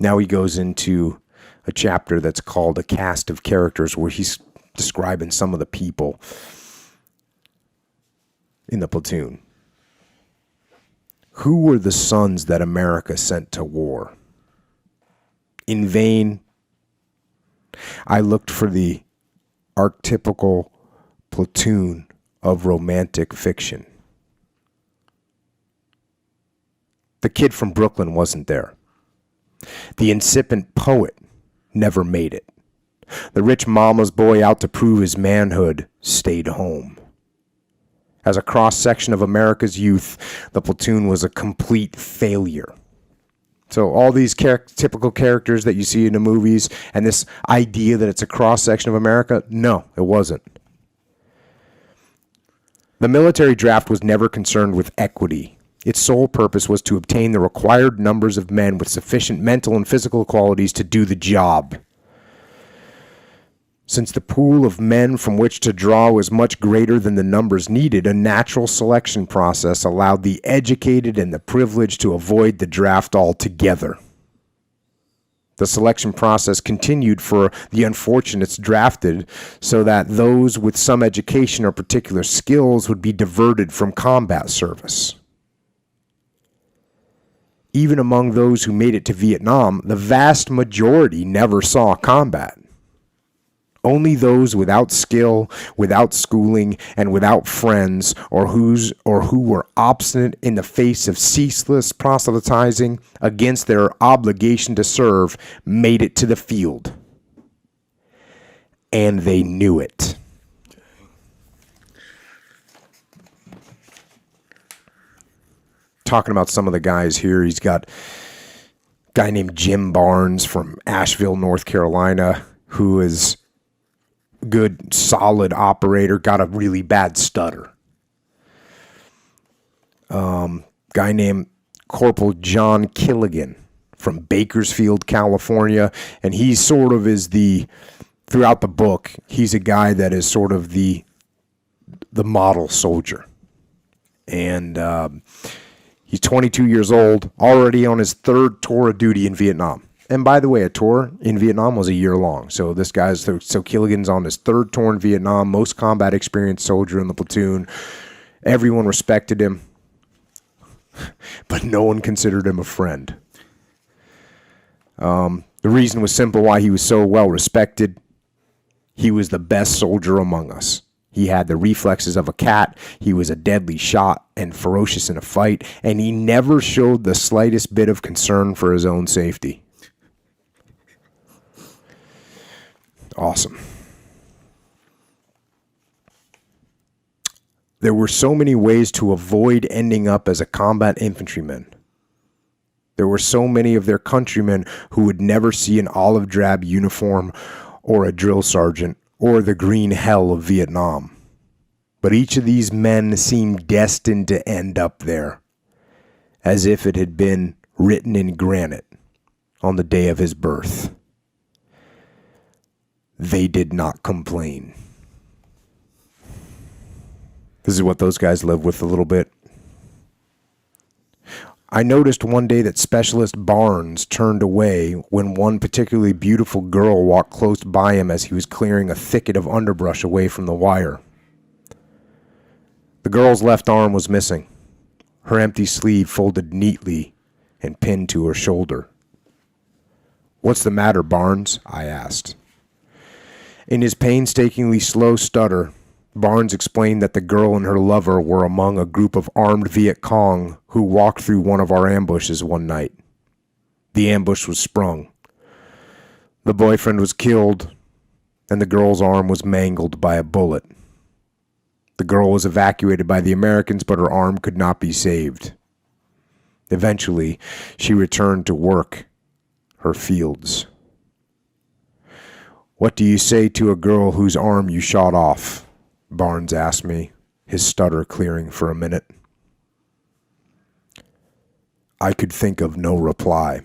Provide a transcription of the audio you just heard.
Now he goes into a chapter that's called A Cast of Characters, where he's describing some of the people in the platoon. Who were the sons that America sent to war? In vain, I looked for the archetypical platoon of romantic fiction. The kid from Brooklyn wasn't there. The incipient poet never made it. The rich mama's boy out to prove his manhood stayed home. As a cross-section of America's youth, the platoon was a complete failure. So all these typical characters that you see in the movies and this idea that it's a cross-section of America, no, it wasn't. The military draft was never concerned with equity. Its sole purpose was to obtain the required numbers of men with sufficient mental and physical qualities to do the job. Since the pool of men from which to draw was much greater than the numbers needed, a natural selection process allowed the educated and the privileged to avoid the draft altogether. The selection process continued for the unfortunates drafted so that those with some education or particular skills would be diverted from combat service. Even among those who made it to Vietnam, the vast majority never saw combat. Only those without skill, without schooling, and without friends, or who were obstinate in the face of ceaseless proselytizing against their obligation to serve, made it to the field. And they knew it. Talking about some of the guys here, he's got a guy named Jim Barnes from Asheville, North Carolina, who is a good, solid operator, got a really bad stutter. Guy named Corporal John Killigan from Bakersfield, California, and he sort of is throughout the book, he's a guy that is sort of the model soldier. And he's 22 years old, already on his third tour of duty in Vietnam. And by the way, a tour in Vietnam was a year long. So this guy's, so Killigan's on his third tour in Vietnam, most combat experienced soldier in the platoon. Everyone respected him, but no one considered him a friend. The reason was simple why he was so well respected. He was the best soldier among us. He had the reflexes of a cat. He was a deadly shot and ferocious in a fight, and he never showed the slightest bit of concern for his own safety. Awesome. There were so many ways to avoid ending up as a combat infantryman. There were so many of their countrymen who would never see an olive drab uniform or a drill sergeant or the green hell of Vietnam. But each of these men seemed destined to end up there, as if it had been written in granite on the day of his birth. They did not complain. This is what those guys live with a little bit. I noticed one day that Specialist Barnes turned away when one particularly beautiful girl walked close by him as he was clearing a thicket of underbrush away from the wire. The girl's left arm was missing, her empty sleeve folded neatly and pinned to her shoulder. "What's the matter, Barnes?" I asked. In his painstakingly slow stutter, Barnes explained that the girl and her lover were among a group of armed Viet Cong who walked through one of our ambushes one night. The ambush was sprung. The boyfriend was killed, and the girl's arm was mangled by a bullet. The girl was evacuated by the Americans, but her arm could not be saved. Eventually, she returned to work her fields. "What do you say to a girl whose arm you shot off?" Barnes asked me, his stutter clearing for a minute. I could think of no reply.